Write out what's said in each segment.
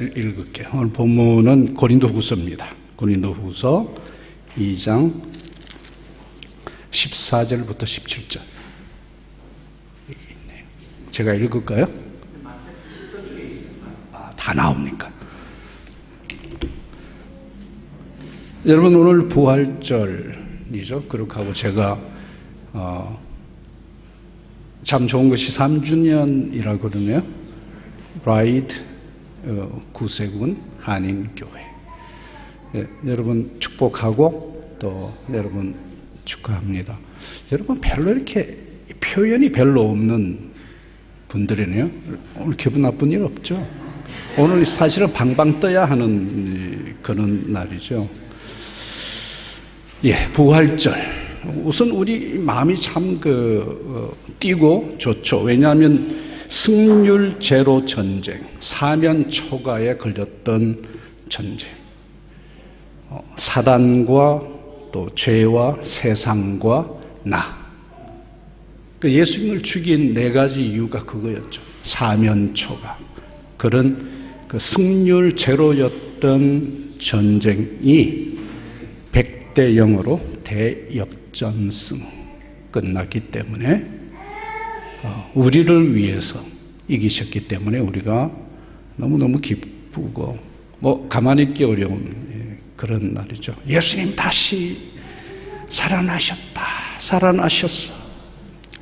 읽을게요. 오늘 본문은 고린도후서입니다. 고린도후서 2장 14절부터 17절. 여기 있네요. 제가 읽을까요? 다 나옵니까? 여러분, 오늘 부활절이죠. 그렇게 하고 제가 참 좋은 것이 3주년이라고 그러네요. 브라이드 구세군 한인교회. 여러분 축복하고 또 여러분 축하합니다. 여러분 별로 이렇게 표현이 별로 없는 분들이네요. 오늘 기분 나쁜 일 없죠? 오늘 사실은 방방 떠야 하는 그런 날이죠. 부활절. 우선 우리 마음이 참 뛰고 좋죠. 왜냐하면 승률 제로 전쟁, 사면 초가에 걸렸던 전쟁, 사단과 또 죄와 세상과 나. 예수님을 죽인 네 가지 이유가 그거였죠. 사면 초가. 그런 승률 제로였던 전쟁이 100대 0으로 대역전승 끝났기 때문에 우리를 위해서 이기셨기 때문에 우리가 너무너무 기쁘고 가만히 있기 어려운 그런 날이죠. 예수님 다시 살아나셨다. 살아나셨어.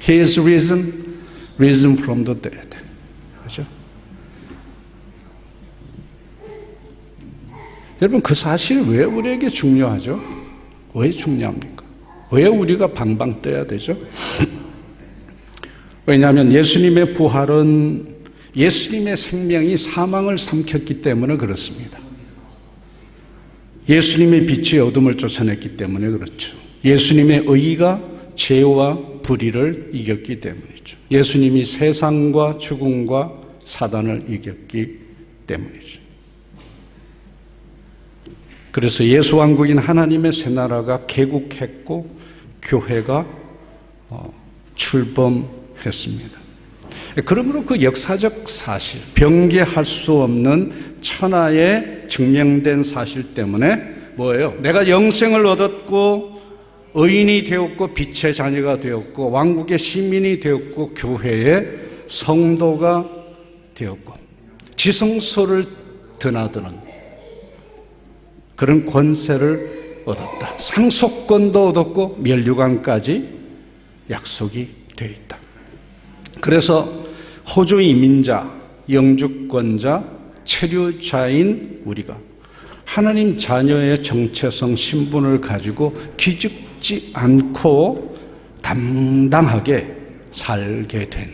He is risen from the dead. 그렇죠? 여러분, 그 사실 왜 우리에게 중요하죠? 왜 중요합니까? 왜 우리가 방방 떠야 되죠? 왜냐하면 예수님의 부활은 예수님의 생명이 사망을 삼켰기 때문에 그렇습니다. 예수님의 빛이 어둠을 쫓아냈기 때문에 그렇죠. 예수님의 의가 죄와 불의를 이겼기 때문이죠. 예수님이 세상과 죽음과 사단을 이겼기 때문이죠. 그래서 예수 왕국인 하나님의 새 나라가 개국했고 교회가 출범했습니다. 그러므로 그 역사적 사실, 변개할 수 없는 천하에 증명된 사실 때문에 뭐예요? 내가 영생을 얻었고 의인이 되었고 빛의 자녀가 되었고 왕국의 시민이 되었고 교회의 성도가 되었고 지성소를 드나드는 그런 권세를 얻었다. 상속권도 얻었고 멸류관까지 약속이 되어 있다. 그래서 호주 이민자, 영주권자, 체류자인 우리가 하나님 자녀의 정체성 신분을 가지고 기죽지 않고 담당하게 살게 된.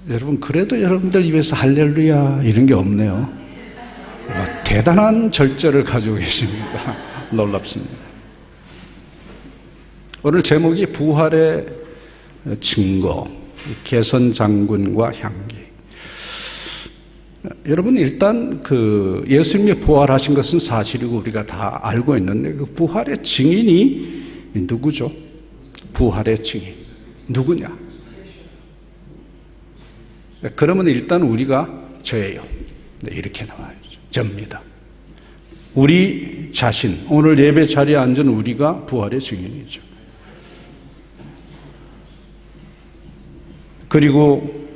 여러분, 그래도 여러분들 입에서 할렐루야 이런 게 없네요. 대단한 절제를 가지고 계십니다. 놀랍습니다. 오늘 제목이 부활의 증거, 개선 장군과 향기. 여러분, 일단 예수님이 부활하신 것은 사실이고 우리가 다 알고 있는데 그 부활의 증인이 누구죠? 부활의 증인 누구냐? 그러면 일단 우리가 저예요. 이렇게 나와야죠. 접니다. 우리 자신, 오늘 예배 자리에 앉은 우리가 부활의 증인이죠. 그리고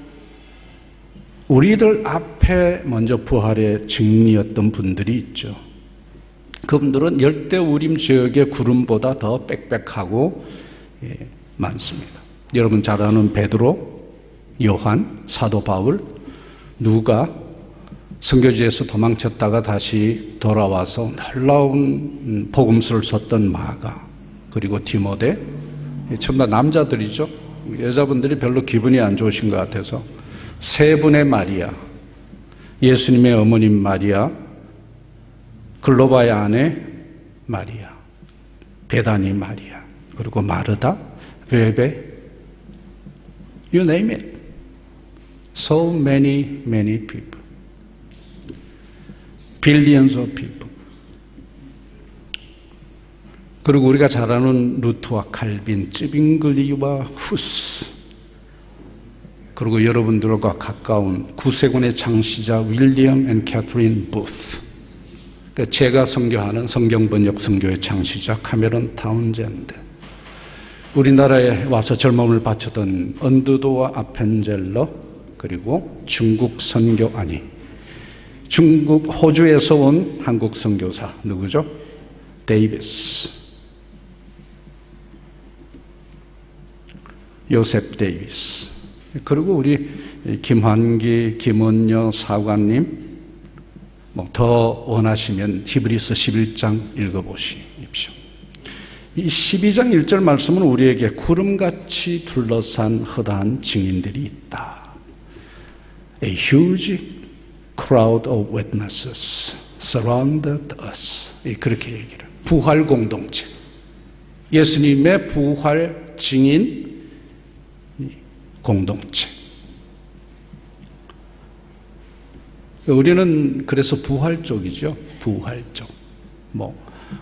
우리들 앞에 먼저 부활의 증인이었던 분들이 있죠. 그분들은 열대우림 지역의 구름보다 더 빽빽하고 많습니다. 여러분 잘 아는 베드로, 요한, 사도 바울, 누가, 선교지에서 도망쳤다가 다시 돌아와서 놀라운 복음서를 썼던 마가, 그리고 디모데, 전부 다 남자들이죠. 여자분들이 별로 기분이 안 좋으신 것 같아서 세 분의 마리아, 예수님의 어머님 마리아, 글로바의 아내 마리아, 베다니 마리아, 그리고 마르다, 베베, you name it. So many people. Billions of people. 그리고 우리가 잘 아는 루트와 칼빈, 쯔빙글리와 후스, 그리고 여러분들과 가까운 구세군의 창시자 윌리엄 앤 캐서린 부스, 제가 선교하는 성경번역 선교의 창시자 카메론 타운젠드, 우리나라에 와서 젊음을 바쳤던 언두도와 아펜젤러, 그리고 중국 선교아니, 중국 호주에서 온 한국 선교사 누구죠? 데이비스, 요셉 데이비스. 그리고 우리 김환기, 김원녀 사관님, 더 원하시면 히브리서 11장 읽어보십시오. 이 12장 1절 말씀은 우리에게 구름같이 둘러싼 허다한 증인들이 있다. A huge crowd of witnesses surrounded us. 그렇게 얘기를. 부활 공동체. 예수님의 부활 증인 공동체. 우리는 그래서 부활족이죠. 부활족.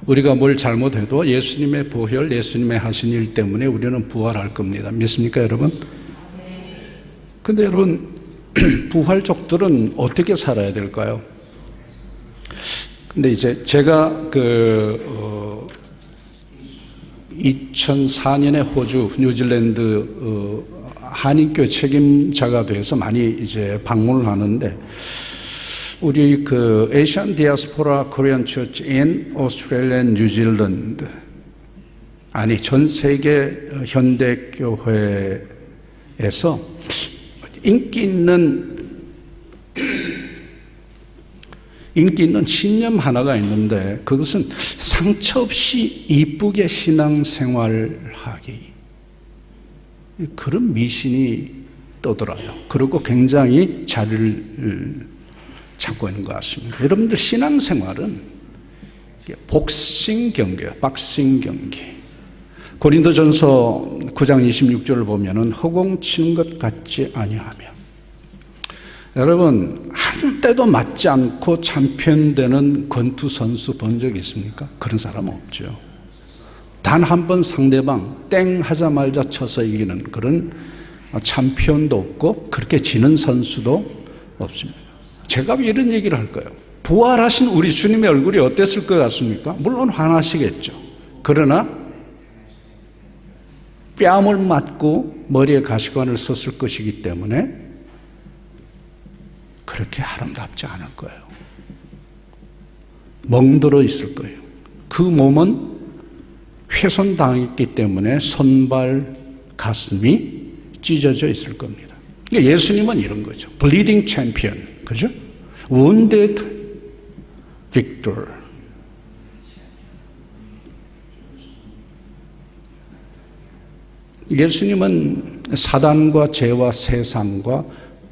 우리가 뭘 잘못해도 예수님의 보혈, 예수님의 하신 일 때문에 우리는 부활할 겁니다. 믿습니까, 여러분? 근데 여러분, 부활족들은 어떻게 살아야 될까요? 근데 이제 제가 2004년에 호주, 뉴질랜드 한인교회 책임자가 돼서 많이 이제 방문을 하는데, 우리 Asian Diaspora Korean Church in Australia, 뉴질랜드, 아니 전 세계 현대교회에서 인기 있는 신념 하나가 있는데, 그것은 상처 없이 이쁘게 신앙생활하기, 그런 미신이 떠돌아요. 그리고 굉장히 자리를 찾고 있는 것 같습니다. 여러분들 신앙생활은 복싱 경기예요. 박싱 경기. 고린도전서 9장 26절을 보면은 허공 치는 것 같지 아니하며. 여러분, 한 때도 맞지 않고 참편되는 권투 선수 본 적 있습니까? 그런 사람 없죠. 단 한 번 상대방 땡 하자마자 쳐서 이기는 그런 참편도 없고, 그렇게 지는 선수도 없습니다. 제가 왜 이런 얘기를 할까요? 부활하신 우리 주님의 얼굴이 어땠을 것 같습니까? 물론 환하시겠죠. 그러나 뺨을 맞고 머리에 가시관을 썼을 것이기 때문에 그렇게 아름답지 않을 거예요. 멍들어 있을 거예요. 그 몸은 훼손당했기 때문에 손발, 가슴이 찢어져 있을 겁니다. 그러니까 예수님은 이런 거죠. Bleeding champion. 그죠? Wounded victor. 예수님은 사단과 죄와 세상과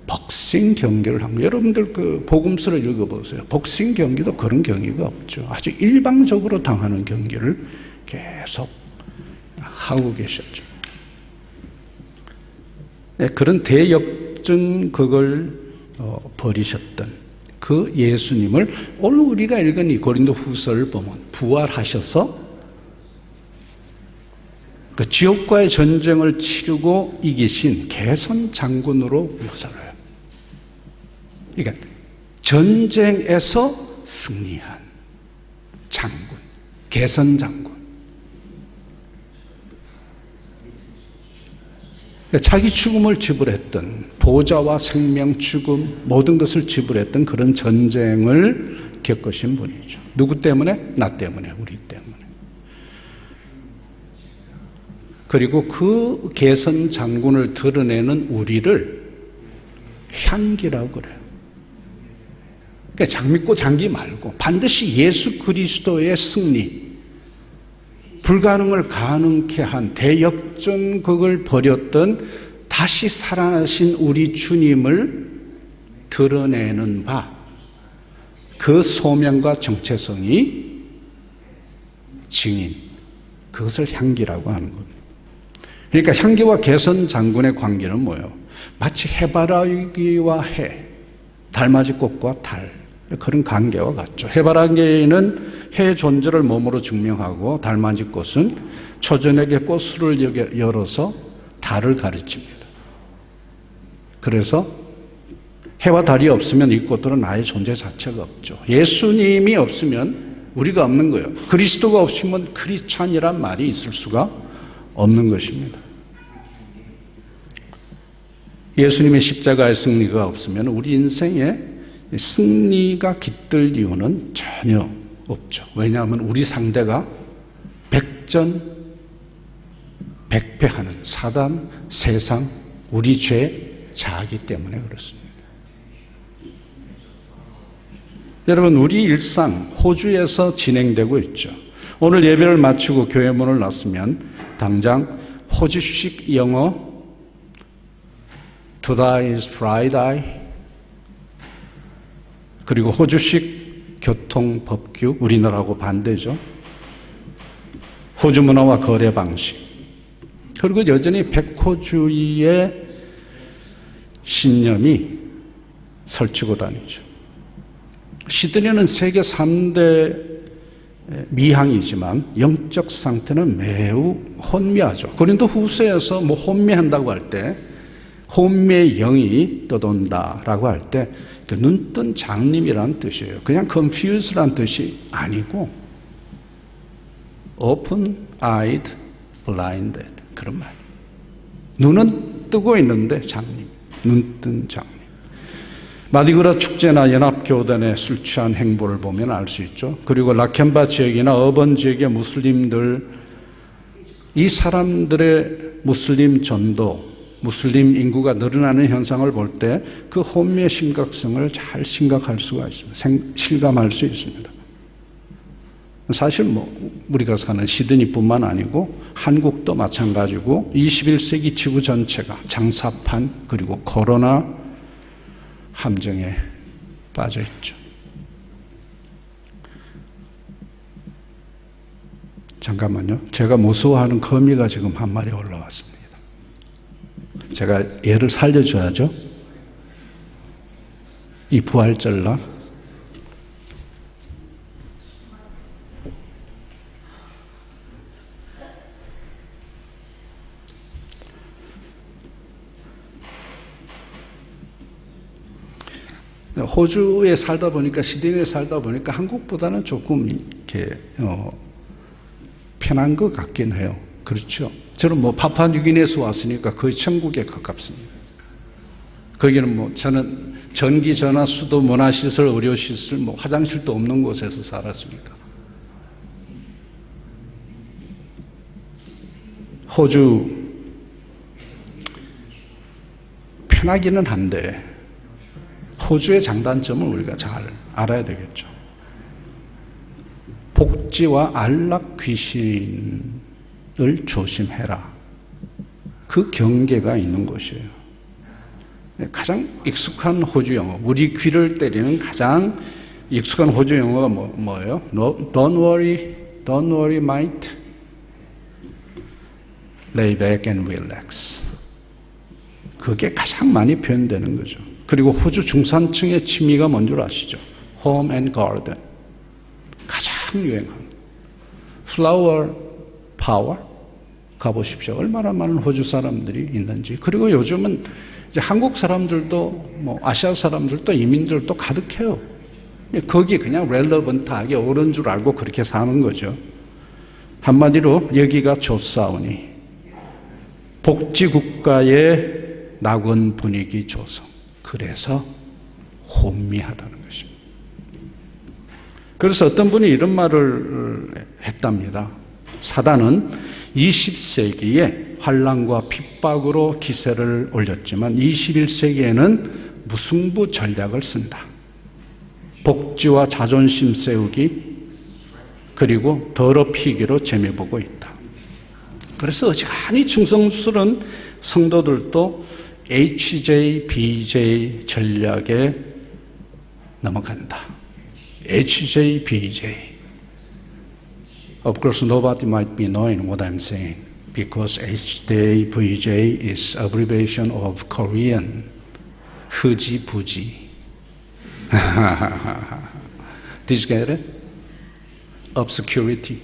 복싱 경기를 합니다. 여러분들 복음서를 읽어보세요. 복싱 경기도 그런 경기가 없죠. 아주 일방적으로 당하는 경기를 계속 하고 계셨죠. 그런 대역전 그걸 버리셨던 그 예수님을 오늘 우리가 읽은 이 고린도 후서를 보면 부활하셔서 그 지옥과의 전쟁을 치르고 이기신 개선 장군으로 묘사를 해요. 그러니까 전쟁에서 승리한 장군, 개선 장군. 자기 죽음을 지불했던, 보좌와 생명, 죽음 모든 것을 지불했던 그런 전쟁을 겪으신 분이죠. 누구 때문에? 나 때문에, 우리 때문에. 그리고 그 개선 장군을 드러내는 우리를 향기라고 그래요. 그러니까 장미꽃 향기 말고 반드시 예수 그리스도의 승리, 불가능을 가능케 한 대역전극을 벌였던 다시 살아나신 우리 주님을 드러내는 바, 그 소명과 정체성이 증인, 그것을 향기라고 하는 겁니다. 그러니까 향기와 개선 장군의 관계는 뭐예요? 마치 해바라기와 해, 달맞이 꽃과 달, 그런 관계와 같죠. 해바라기는 해의 존재를 몸으로 증명하고, 달맞이 꽃은 초저녁에 꽃술을 열어서 달을 가르칩니다. 그래서 해와 달이 없으면 이 꽃들은 아예 존재 자체가 없죠. 예수님이 없으면 우리가 없는 거예요. 그리스도가 없으면 크리스찬이란 말이 있을 수가 없는 것입니다. 예수님의 십자가의 승리가 없으면 우리 인생에 승리가 깃들 이유는 전혀 없죠. 왜냐하면 우리 상대가 백전백패하는 사단, 세상, 우리 죄, 자아기 때문에 그렇습니다. 여러분, 우리 일상 호주에서 진행되고 있죠. 오늘 예배를 마치고 교회 문을 나서면 당장 호주식 영어 Today is Friday, 그리고 호주식 교통법규, 우리나라하고 반대죠. 호주 문화와 거래 방식, 그리고 여전히 백호주의의 신념이 설치고 다니죠. 시드니는 세계 3대 미항이지만 영적 상태는 매우 혼미하죠. 고린도 후서에서 혼미한다고 할 때, 혼미의 영이 떠돈다라고 할 때 눈뜬 장님이라는 뜻이에요. 그냥 confused라는 뜻이 아니고 open-eyed, blinded 그런 말. 눈은 뜨고 있는데 장님, 눈뜬 장님. 마디그라 축제나 연합교단의 술 취한 행보를 보면 알 수 있죠. 그리고 라켄바 지역이나 어번 지역의 무슬림들, 이 사람들의 무슬림 전도, 무슬림 인구가 늘어나는 현상을 볼 때 그 혼미의 심각성을 잘 심각할 수가 있습니다. 실감할 수 있습니다. 사실 우리가 사는 시드니뿐만 아니고 한국도 마찬가지고 21세기 지구 전체가 장사판 그리고 코로나 함정에 빠져 있죠. 잠깐만요. 제가 무서워하는 거미가 지금 한 마리 올라왔습니다. 제가 얘를 살려줘야죠. 이 부활절날. 호주에 살다 보니까, 시드니에 살다 보니까 한국보다는 조금 이렇게 편한 것 같긴 해요. 그렇죠. 저는 파푸아뉴기니에서 왔으니까 거의 천국에 가깝습니다. 거기는 저는 전기, 전화, 수도, 문화시설, 의료시설, 화장실도 없는 곳에서 살았으니까. 호주 편하기는 한데 호주의 장단점을 우리가 잘 알아야 되겠죠. 복지와 안락 귀신을 조심해라. 그 경계가 있는 곳이에요. 가장 익숙한 호주 영어, 우리 귀를 때리는 가장 익숙한 호주 영어가 뭐예요? Don't worry, mate. Lay back and relax. 그게 가장 많이 표현되는 거죠. 그리고 호주 중산층의 취미가 뭔 줄 아시죠? Home and garden. 가장 유행하는 flower power. 가보십시오. 얼마나 많은 호주 사람들이 있는지. 그리고 요즘은 이제 한국 사람들도 아시아 사람들도 이민들도 가득해요. 거기 그냥 렐러번트하게 옳은 줄 알고 그렇게 사는 거죠. 한마디로 여기가 좋사오니 복지국가의 낙원 분위기 조성. 그래서 혼미하다는 것입니다. 그래서 어떤 분이 이런 말을 했답니다. 사단은 20세기에 환난과 핍박으로 기세를 올렸지만 21세기에는 무승부 전략을 쓴다. 복지와 자존심 세우기 그리고 더럽히기로 재미보고 있다. 그래서 어지간히 충성스러운 성도들도 HJ, BJ 전략에 넘어간다. HJ, BJ. Of course, nobody might be knowing what I'm saying because HJ, BJ is abbreviation of Korean. 흐지부지. Did you get it? Obscurity.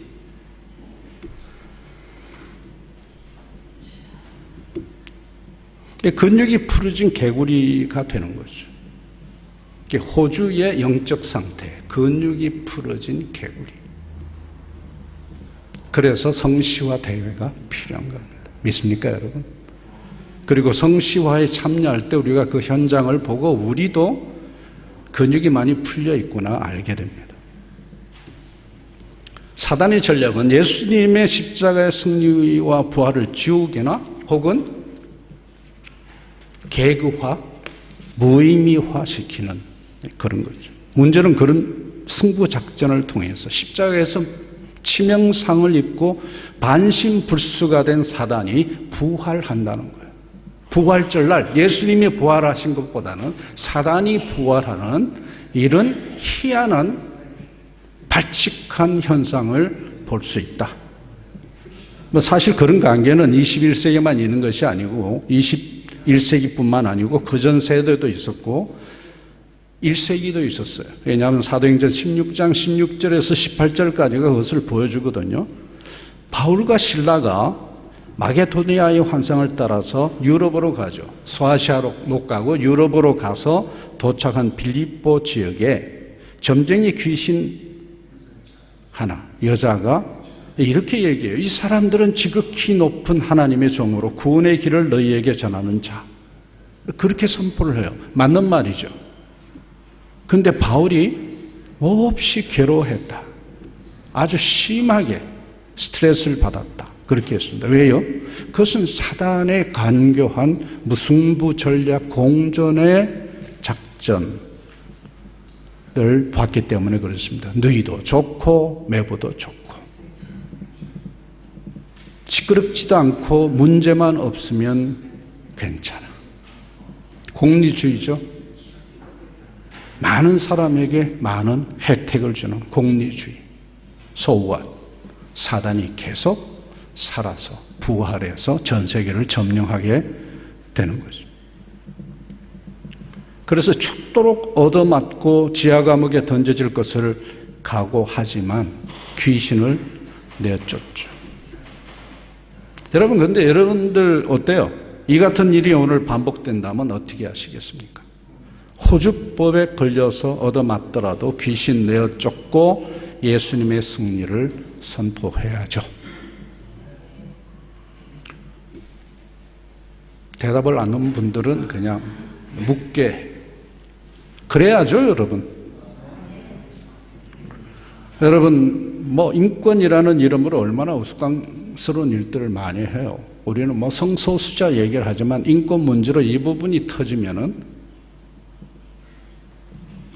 근육이 풀어진 개구리가 되는 거죠. 호주의 영적 상태, 근육이 풀어진 개구리. 그래서 성시화 대회가 필요한 겁니다. 믿습니까, 여러분? 그리고 성시화에 참여할 때 우리가 그 현장을 보고 우리도 근육이 많이 풀려 있구나 알게 됩니다. 사단의 전략은 예수님의 십자가의 승리와 부활을 지우개나 혹은 개그화, 무의미화시키는 그런 거죠. 문제는 그런 승부작전을 통해서 십자가에서 치명상을 입고 반신불수가 된 사단이 부활한다는 거예요. 부활절날 예수님이 부활하신 것보다는 사단이 부활하는 이런 희한한 발칙한 현상을 볼 수 있다. 사실 그런 관계는 21세기만 있는 것이 아니고 21세기뿐만 아니고 그전 세대도 있었고 1세기도 있었어요. 왜냐하면 사도행전 16장 16절에서 18절까지가 그것을 보여주거든요. 바울과 실라가 마게도니아의 환상을 따라서 유럽으로 가죠. 소아시아로 못 가고 유럽으로 가서 도착한 빌립보 지역에 점쟁이 귀신 하나, 여자가 이렇게 얘기해요. 이 사람들은 지극히 높은 하나님의 종으로 구원의 길을 너희에게 전하는 자. 그렇게 선포를 해요. 맞는 말이죠. 근데 바울이 몹시 괴로워했다. 아주 심하게 스트레스를 받았다. 그렇게 했습니다. 왜요? 그것은 사단의 간교한 무승부 전략 공전의 작전을 봤기 때문에 그렇습니다. 누이도 좋고 매부도 좋고 시끄럽지도 않고 문제만 없으면 괜찮아. 공리주의죠. 많은 사람에게 많은 혜택을 주는 공리주의. So what? 사단이 계속 살아서 부활해서 전 세계를 점령하게 되는 거죠. 그래서 죽도록 얻어맞고 지하 감옥에 던져질 것을 각오하지만 귀신을 내쫓죠. 여러분, 근데 여러분들 어때요? 이 같은 일이 오늘 반복된다면 어떻게 하시겠습니까? 호주법에 걸려서 얻어맞더라도 귀신 내쫓고 예수님의 승리를 선포해야죠. 대답을 안 하는 분들은 그냥 묻게 그래야죠, 여러분. 여러분, 인권이라는 이름으로 얼마나 우스꽝스러운 일들을 많이 해요. 우리는 성소수자 얘기를 하지만 인권 문제로 이 부분이 터지면은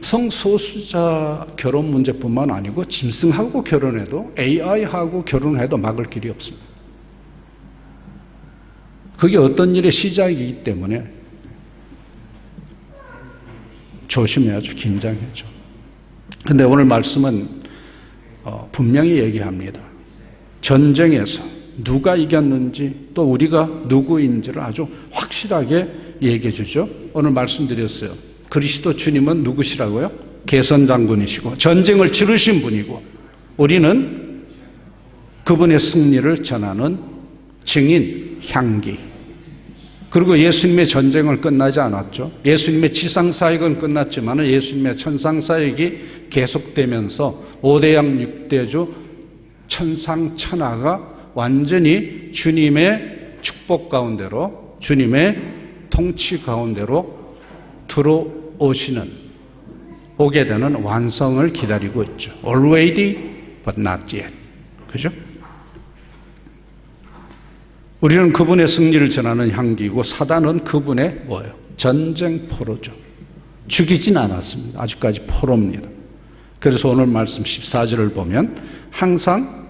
성소수자 결혼 문제뿐만 아니고 짐승하고 결혼해도 AI하고 결혼해도 막을 길이 없습니다. 그게 어떤 일의 시작이기 때문에 조심해야죠. 긴장해야죠. 그런데 오늘 말씀은 분명히 얘기합니다. 전쟁에서 누가 이겼는지 또 우리가 누구인지를 아주 확실하게 얘기해 주죠. 오늘 말씀드렸어요. 그리스도 주님은 누구시라고요? 개선장군이시고 전쟁을 치르신 분이고 우리는 그분의 승리를 전하는 증인, 향기. 그리고 예수님의 전쟁은 끝나지 않았죠. 예수님의 지상사역은 끝났지만 예수님의 천상사역이 계속되면서 5대양 6대주 천상천하가 완전히 주님의 축복 가운데로 주님의 통치 가운데로 오게 되는 완성을 기다리고 있죠. Already but not yet. 그죠? 우리는 그분의 승리를 전하는 향기이고 사단은 그분의 뭐예요? 전쟁포로죠. 죽이진 않았습니다. 아직까지 포로입니다. 그래서 오늘 말씀 14절을 보면 항상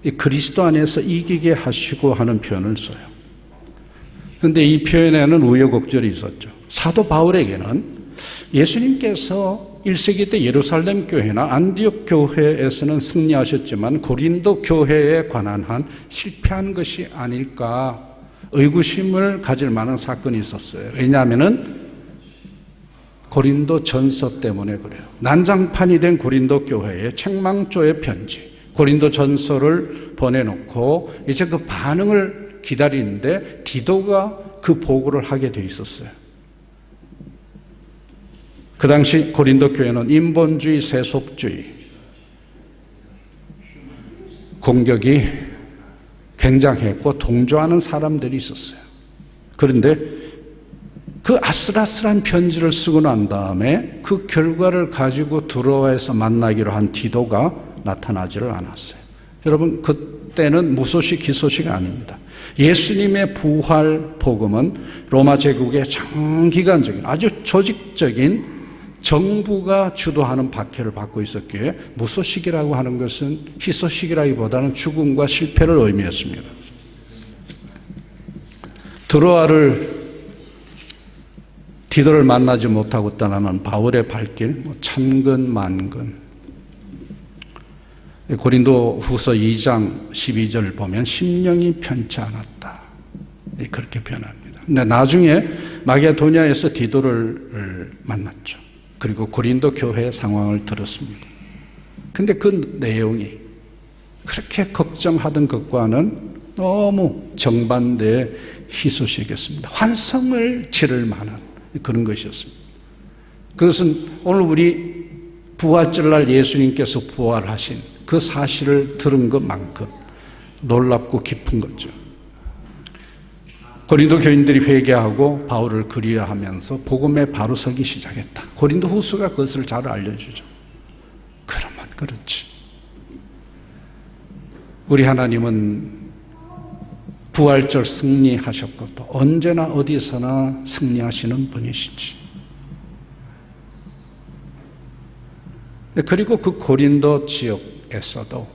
이 그리스도 안에서 이기게 하시고 하는 표현을 써요. 그런데 이 표현에는 우여곡절이 있었죠. 사도 바울에게는 예수님께서 1세기 때 예루살렘 교회나 안디옥 교회에서는 승리하셨지만 고린도 교회에 관한 한 실패한 것이 아닐까 의구심을 가질 만한 사건이 있었어요. 왜냐하면은 고린도 전서 때문에 그래요. 난장판이 된 고린도 교회에 책망조의 편지, 고린도 전서를 보내놓고 이제 그 반응을 기다리는데 디도가 그 보고를 하게 돼 있었어요. 그 당시 고린도 교회는 인본주의, 세속주의 공격이 굉장했고 동조하는 사람들이 있었어요. 그런데 그 아슬아슬한 편지를 쓰고 난 다음에 그 결과를 가지고 들어와서 만나기로 한 디도가 나타나지를 않았어요. 여러분, 그때는 무소식, 기소식 아닙니다. 예수님의 부활 복음은 로마 제국의 장기간적인 아주 조직적인 정부가 주도하는 박해를 받고 있었기에 무소식이라고 하는 것은 희소식이라기보다는 죽음과 실패를 의미했습니다. 디도를 만나지 못하고 떠나는 바울의 발길, 천근 만근. 고린도 후서 2장 12절 보면 심령이 편치 않았다. 그렇게 표현합니다. 근데 나중에 마게도냐에서 디도를 만났죠. 그리고 고린도 교회의 상황을 들었습니다. 근데 그 내용이 그렇게 걱정하던 것과는 너무 정반대의 희소식이었습니다. 환성을 지를 만한 그런 것이었습니다. 그것은 오늘 우리 부활절날 예수님께서 부활하신 그 사실을 들은 것만큼 놀랍고 깊은 거죠. 고린도 교인들이 회개하고 바울을 그리워하면서 복음에 바로 서기 시작했다. 고린도 후서가 그것을 잘 알려주죠. 그러면 그렇지. 우리 하나님은 부활절 승리하셨고 또 언제나 어디서나 승리하시는 분이시지. 그리고 그 고린도 지역에서도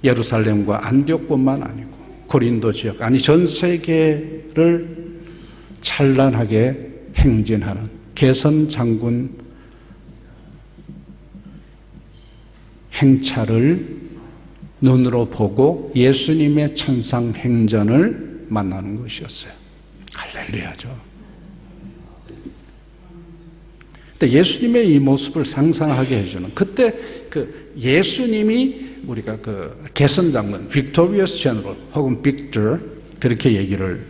예루살렘과 안디옥뿐만 아니고 고린도 지역, 아니 전 세계를 찬란하게 행진하는 개선 장군 행차를 눈으로 보고 예수님의 천상 행전을 만나는 것이었어요. 할렐루야죠. 근데 예수님의 이 모습을 상상하게 해주는, 그때 그 예수님이 우리가 그 개선 장군, 빅토리어스 제너럴 혹은 빅터 그렇게 얘기를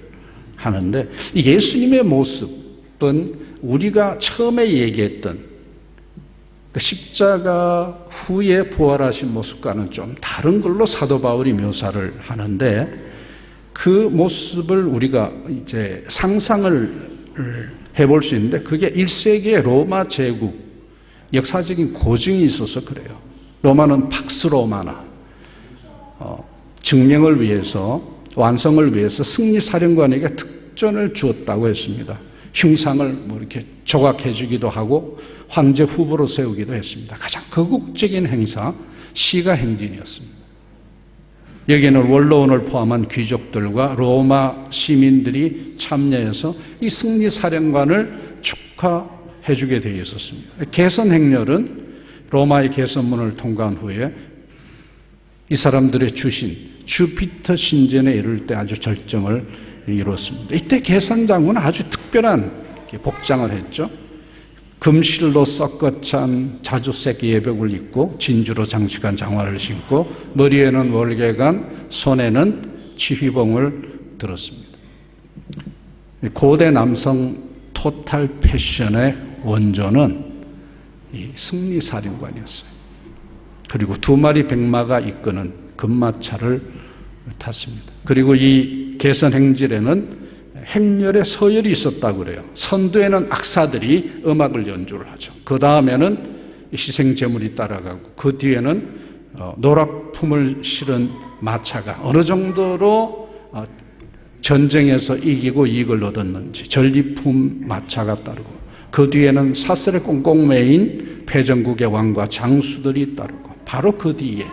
하는데, 이 예수님의 모습은 우리가 처음에 얘기했던 그 십자가 후에 부활하신 모습과는 좀 다른 걸로 사도 바울이 묘사를 하는데, 그 모습을 우리가 이제 상상을 해볼 수 있는데, 그게 1세기의 로마 제국 역사적인 고증이 있어서 그래요. 로마는 팍스 로마나 증명을 위해서, 완성을 위해서 승리사령관에게 특전을 주었다고 했습니다. 흉상을 뭐 이렇게 조각해 주기도 하고 황제 후보로 세우기도 했습니다. 가장 거국적인 행사, 시가 행진이었습니다. 여기에는 원로원을 포함한 귀족들과 로마 시민들이 참여해서 이 승리사령관을 축하해 주게 되어 있었습니다. 개선 행렬은 로마의 개선문을 통과한 후에 이 사람들의 주신 주피터 신전에 이를 때 아주 절정을 이뤘습니다. 이때 개선장군은 아주 특별한 복장을 했죠. 금실로 썩거찬 자주색 예복을 입고 진주로 장식한 장화를 신고 머리에는 월계관, 손에는 지휘봉을 들었습니다. 고대 남성 토탈 패션의 원조는 이 승리사령관이었어요. 그리고 2마리 백마가 이끄는 금마차를 탔습니다. 그리고 이 개선 행진에는 행렬에 서열이 있었다고 그래요. 선두에는 악사들이 음악을 연주를 하죠. 그 다음에는 희생제물이 따라가고 그 뒤에는 노락품을 실은 마차가 어느 정도로 전쟁에서 이기고 이익을 얻었는지 전리품 마차가 따르고, 그 뒤에는 사슬에 꽁꽁 매인 패전국의 왕과 장수들이 따르고, 바로 그 뒤에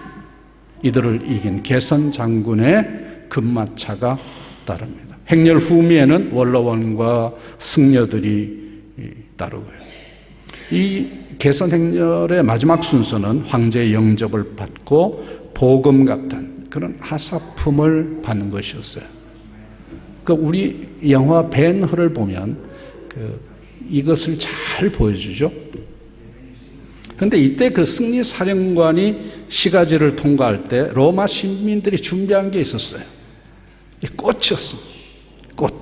이들을 이긴 개선 장군의 금마차가 따릅니다. 행렬 후미에는 원로원과 승려들이 따르고요. 이 개선 행렬의 마지막 순서는 황제의 영접을 받고 복음 같은 그런 하사품을 받는 것이었어요. 우리 영화 벤허를 보면 이것을 잘 보여주죠. 그런데 이때 그 승리사령관이 시가지를 통과할 때 로마 시민들이 준비한 게 있었어요. 이 꽃이었습니다. 꽃.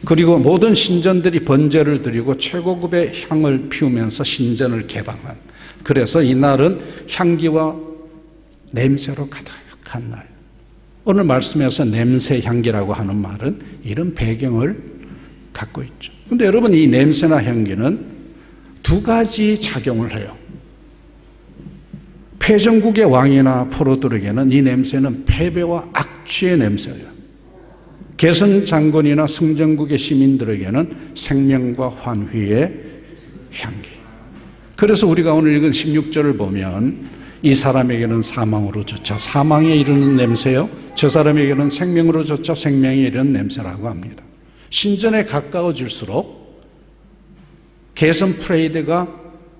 그리고 모든 신전들이 번제를 드리고 최고급의 향을 피우면서 신전을 개방한, 그래서 이날은 향기와 냄새로 가득한 날. 오늘 말씀에서 냄새 향기라고 하는 말은 이런 배경을 갖고 있죠. 그런데 여러분, 이 냄새나 향기는 두 가지 작용을 해요. 패전국의 왕이나 포로들에게는 이 냄새는 패배와 악취의 냄새예요. 개선 장군이나 승전국의 시민들에게는 생명과 환희의 향기. 그래서 우리가 오늘 읽은 16절을 보면 이 사람에게는 사망으로 쫓아 사망에 이르는 냄새요, 저 사람에게는 생명으로 쫓아 생명에 이르는 냄새라고 합니다. 신전에 가까워질수록 개선 프레이드가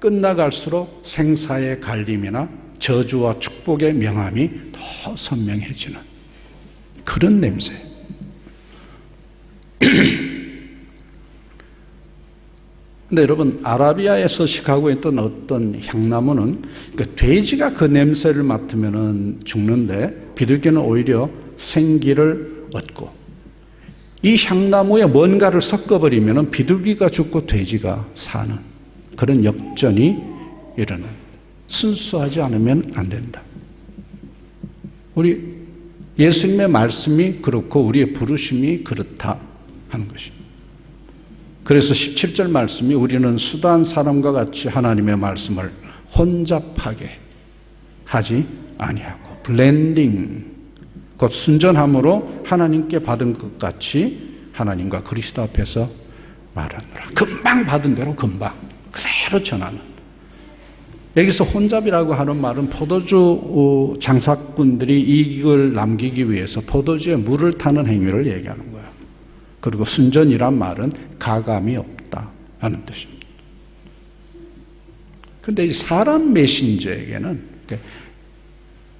끝나갈수록 생사의 갈림이나 저주와 축복의 명암이 더 선명해지는 그런 냄새. 근데 여러분, 아라비아에 서식하고 있던 어떤 향나무는, 그러니까 돼지가 그 냄새를 맡으면 죽는데 비둘기는 오히려 생기를 얻고, 이 향나무에 뭔가를 섞어버리면 비둘기가 죽고 돼지가 사는 그런 역전이 일어나는, 순수하지 않으면 안 된다. 우리 예수님의 말씀이 그렇고 우리의 부르심이 그렇다 하는 것입니다. 그래서 17절 말씀이 우리는 수다한 사람과 같이 하나님의 말씀을 혼잡하게 하지 아니하고, 블렌딩, 곧 순전함으로 하나님께 받은 것 같이 하나님과 그리스도 앞에서 말하느라. 금방 받은 대로 금방 그대로 전하는. 여기서 혼잡이라고 하는 말은 포도주 장사꾼들이 이익을 남기기 위해서 포도주에 물을 타는 행위를 얘기하는 거예요. 그리고 순전이란 말은 가감이 없다 하는 뜻입니다. 그런데 이 사람 메신저에게는,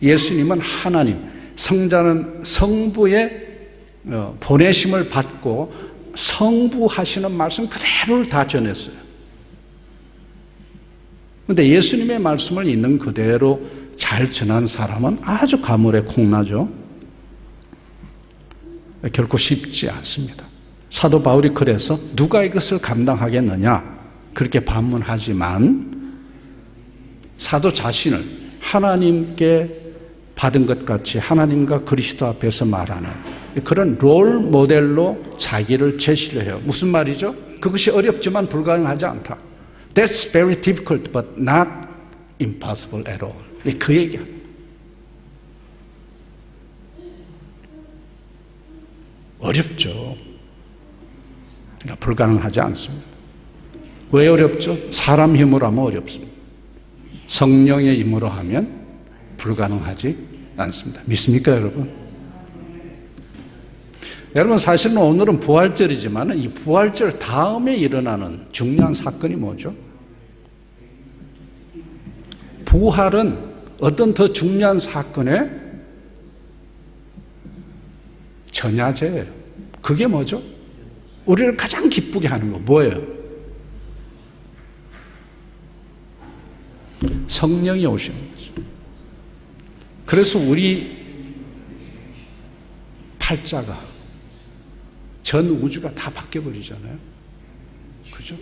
예수님은 하나님, 성자는 성부의 보내심을 받고 성부하시는 말씀 그대로를 다 전했어요. 그런데 예수님의 말씀을 있는 그대로 잘 전한 사람은 아주 가물에 콩나죠. 결코 쉽지 않습니다. 사도 바울이 그래서 누가 이것을 감당하겠느냐 그렇게 반문하지만, 사도 자신을 하나님께 받은 것 같이 하나님과 그리스도 앞에서 말하는 그런 롤 모델로 자기를 제시를 해요. 무슨 말이죠? 그것이 어렵지만 불가능하지 않다. That's very difficult but not impossible at all. 그 얘기야. 어렵죠. 그러니까 불가능하지 않습니다. 왜 어렵죠? 사람 힘으로 하면 어렵습니다. 성령의 힘으로 하면 불가능하지 않습니다. 믿습니까, 여러분? 여러분, 사실은 오늘은 부활절이지만 이 부활절 다음에 일어나는 중요한 사건이 뭐죠? 부활은 어떤 더 중요한 사건의 전야제예요. 그게 뭐죠? 우리를 가장 기쁘게 하는 거 뭐예요? 성령이 오시는 거죠. 그래서 우리 팔자가, 전 우주가 다 바뀌어버리잖아요. 그죠?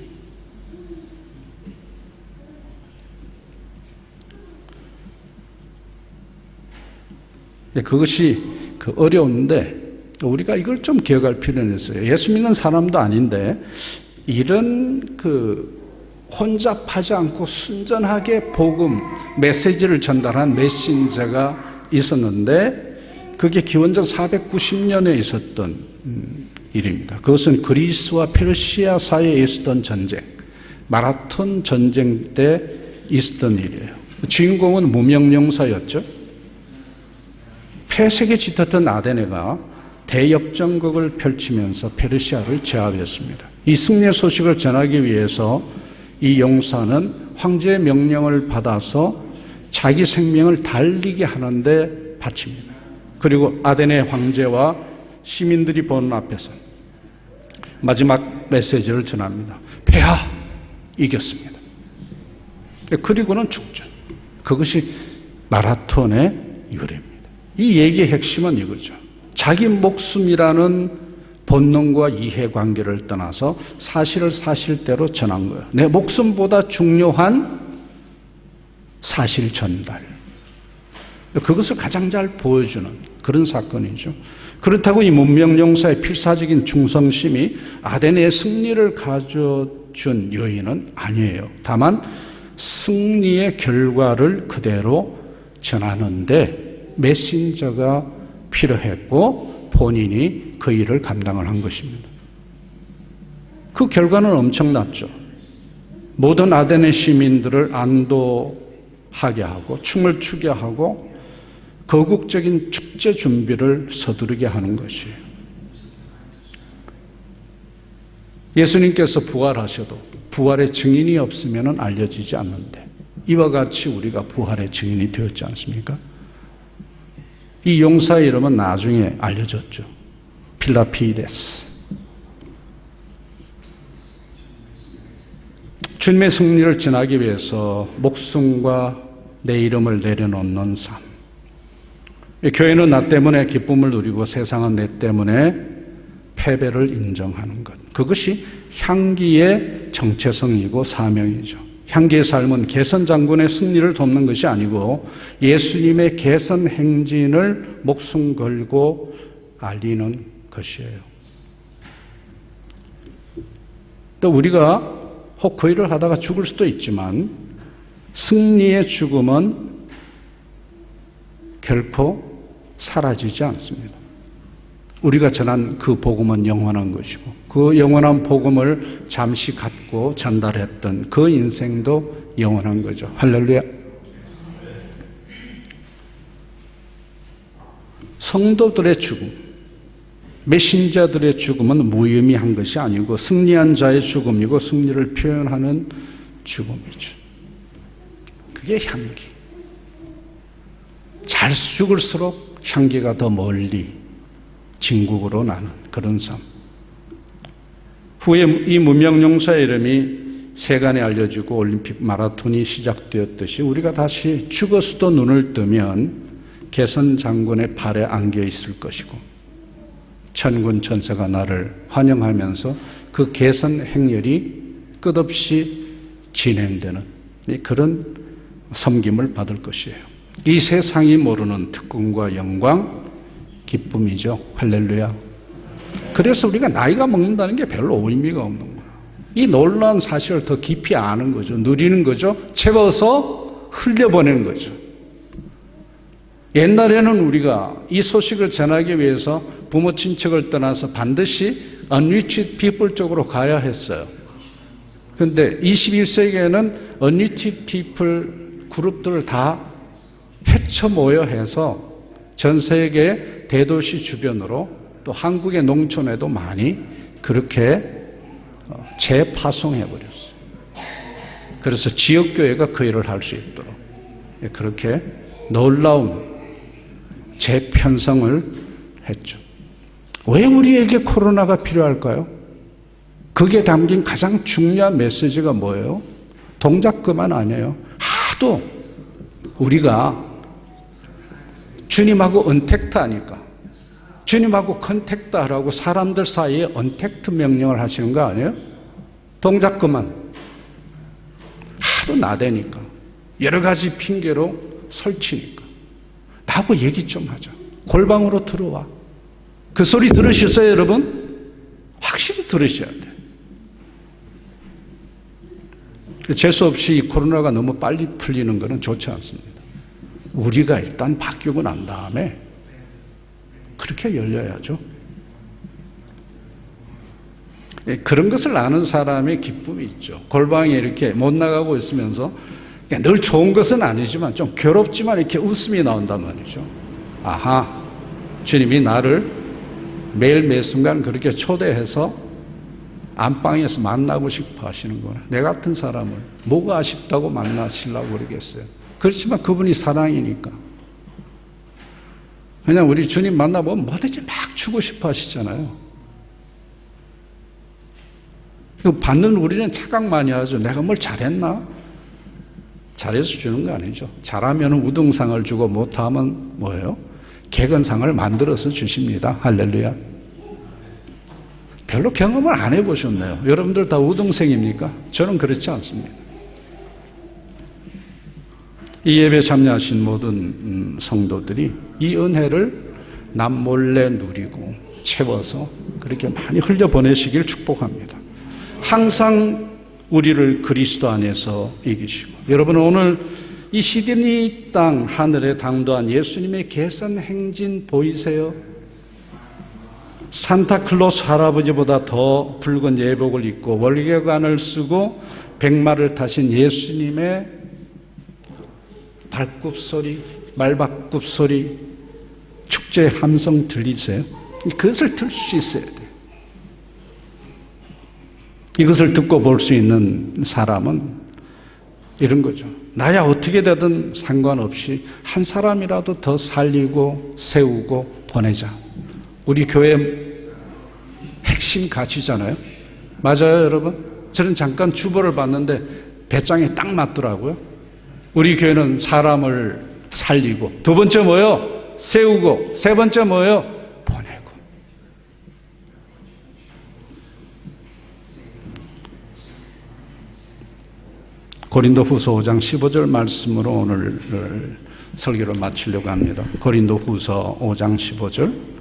그것이 어려운데 우리가 이걸 좀 기억할 필요는 있어요. 예수 믿는 사람도 아닌데 이런 혼잡하지 않고 순전하게 복음, 메시지를 전달한 메신저가 있었는데 그게 기원전 490년에 있었던 일입니다. 그것은 그리스와 페르시아 사이에 있었던 전쟁, 마라톤 전쟁 때 있었던 일이에요. 주인공은 무명령사였죠. 폐색에 짙었던 아데네가 대역전극을 펼치면서 페르시아를 제압했습니다. 이 승리의 소식을 전하기 위해서 이 용사는 황제의 명령을 받아서 자기 생명을 달리게 하는데 바칩니다. 그리고 아데네 황제와 시민들이 보는 앞에서 마지막 메시지를 전합니다. 폐하, 이겼습니다. 그리고는 죽죠. 그것이 마라톤의 유래입니다. 이 얘기의 핵심은 이거죠. 자기 목숨이라는 본능과 이해관계를 떠나서 사실을 사실대로 전한 거예요. 내 목숨보다 중요한 사실 전달. 그것을 가장 잘 보여주는 그런 사건이죠. 그렇다고 이 문명용사의 필사적인 충성심이 아데네의 승리를 가져준 요인은 아니에요. 다만 승리의 결과를 그대로 전하는데 메신저가 필요했고 본인이 그 일을 감당을 한 것입니다. 그 결과는 엄청났죠. 모든 아데네 시민들을 안도하게 하고 춤을 추게 하고 거국적인 축제 준비를 서두르게 하는 것이에요. 예수님께서 부활하셔도 부활의 증인이 없으면 알려지지 않는데 이와 같이 우리가 부활의 증인이 되었지 않습니까? 이 용사의 이름은 나중에 알려졌죠. 필라피데스. 주님의 승리를 전하기 위해서 목숨과 내 이름을 내려놓는 삶. 교회는 나 때문에 기쁨을 누리고 세상은 내 때문에 패배를 인정하는 것. 그것이 향기의 정체성이고 사명이죠. 향기의 삶은 개선 장군의 승리를 돕는 것이 아니고 예수님의 개선 행진을 목숨 걸고 알리는 것이에요. 또 우리가 혹 그 일을 하다가 죽을 수도 있지만 승리의 죽음은 결코 사라지지 않습니다. 우리가 전한 그 복음은 영원한 것이고 그 영원한 복음을 잠시 갖고 전달했던 그 인생도 영원한 거죠. 할렐루야. 성도들의 죽음, 메신저들의 죽음은 무의미한 것이 아니고 승리한 자의 죽음이고 승리를 표현하는 죽음이죠. 그게 향기. 잘 죽을수록 향기가 더 멀리 진국으로 나는 그런 삶. 후에 이 무명용사의 이름이 세간에 알려지고 올림픽 마라톤이 시작되었듯이 우리가 다시 죽어서도 눈을 뜨면 개선 장군의 발에 안겨 있을 것이고 천군 천사가 나를 환영하면서 그 개선 행렬이 끝없이 진행되는 그런 섬김을 받을 것이에요. 이 세상이 모르는 특권과 영광, 기쁨이죠. 할렐루야. 그래서 우리가 나이가 먹는다는 게 별로 의미가 없는 거예요. 이 놀라운 사실을 더 깊이 아는 거죠. 누리는 거죠. 채워서 흘려보내는 거죠. 옛날에는 우리가 이 소식을 전하기 위해서 부모 친척을 떠나서 반드시 unreached people 쪽으로 가야 했어요. 그런데 21세기에는 unreached people 그룹들을 다 헤쳐 모여 해서 전 세계 대도시 주변으로 또 한국의 농촌에도 많이 그렇게 재파송해 버렸어요. 그래서 지역교회가 그 일을 할 수 있도록 그렇게 놀라운 재편성을 했죠. 왜 우리에게 코로나가 필요할까요? 그게 담긴 가장 중요한 메시지가 뭐예요? 동작 그만 아니에요. 하도 우리가 주님하고 언택트 하니까 주님하고 컨택트 하라고 사람들 사이에 언택트 명령을 하시는 거 아니에요? 동작 그만. 하도 나대니까 여러 가지 핑계로 설치니까 나하고 얘기 좀 하자. 골방으로 들어와. 그 소리 들으셨어요, 여러분? 확실히 들으셔야 돼요. 재수 없이 이 코로나가 너무 빨리 풀리는 것은 좋지 않습니다. 우리가 일단 바뀌고 난 다음에 그렇게 열려야죠. 그런 것을 아는 사람의 기쁨이 있죠. 골방에 이렇게 못 나가고 있으면서 늘 좋은 것은 아니지만 좀 괴롭지만 이렇게 웃음이 나온단 말이죠. 아하, 주님이 나를 매일 매 순간 그렇게 초대해서 안방에서 만나고 싶어 하시는구나. 내 같은 사람을 뭐가 아쉽다고 만나시려고 그러겠어요. 그렇지만 그분이 사랑이니까. 그냥 우리 주님 만나보면 뭐든지 막 주고 싶어 하시잖아요. 받는 우리는 착각 많이 하죠. 내가 뭘 잘했나? 잘해서 주는 거 아니죠. 잘하면 우등상을 주고 못하면 뭐예요? 개건상을 만들어서 주십니다. 할렐루야. 별로 경험을 안 해보셨네요. 여러분들 다 우등생입니까? 저는 그렇지 않습니다. 이 예배에 참여하신 모든 성도들이 이 은혜를 남몰래 누리고 채워서 그렇게 많이 흘려보내시길 축복합니다. 항상 우리를 그리스도 안에서 이기시고, 여러분 오늘 이 시드니 땅 하늘에 당도한 예수님의 계산 행진 보이세요? 산타클로스 할아버지보다 더 붉은 예복을 입고 월계관을 쓰고 백마를 타신 예수님의 발굽소리, 말발굽소리, 축제 함성 들리세요? 그것을 들 수 있어야 돼요. 이것을 듣고 볼 수 있는 사람은 이런 거죠. 나야 어떻게 되든 상관없이 한 사람이라도 더 살리고 세우고 보내자. 우리 교회 핵심 가치잖아요. 맞아요, 여러분? 저는 잠깐 주보를 봤는데 배짱에 딱 맞더라고요. 우리 교회는 사람을 살리고, 두 번째 뭐요? 세우고, 세 번째 뭐요? 보내고. 고린도후서 5장 15절 말씀으로 오늘 설교를 마치려고 합니다. 고린도후서 5장 15절.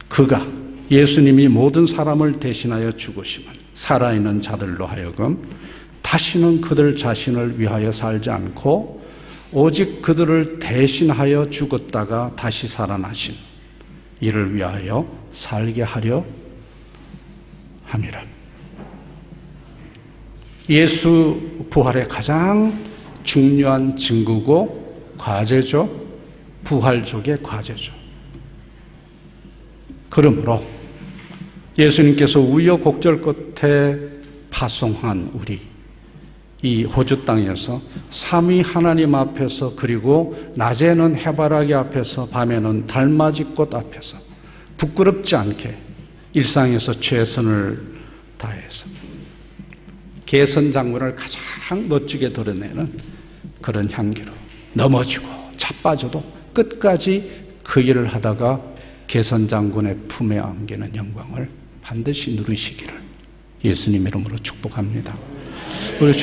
그가 예수님이 모든 사람을 대신하여 죽으심은 살아있는 자들로 하여금 다시는 그들 자신을 위하여 살지 않고 오직 그들을 대신하여 죽었다가 다시 살아나신 이를 위하여 살게 하려 함이라. 예수 부활의 가장 중요한 증거고 과제죠. 부활족의 과제죠. 그러므로 예수님께서 우여곡절 끝에 파송한 우리, 이 호주 땅에서 삼위 하나님 앞에서, 그리고 낮에는 해바라기 앞에서, 밤에는 달맞이꽃 앞에서 부끄럽지 않게 일상에서 최선을 다해서 개선장군을 가장 멋지게 드러내는 그런 향기로 넘어지고 자빠져도 끝까지 그 일을 하다가 개선장군의 품에 안기는 영광을 반드시 누리시기를 예수님 이름으로 축복합니다. 우리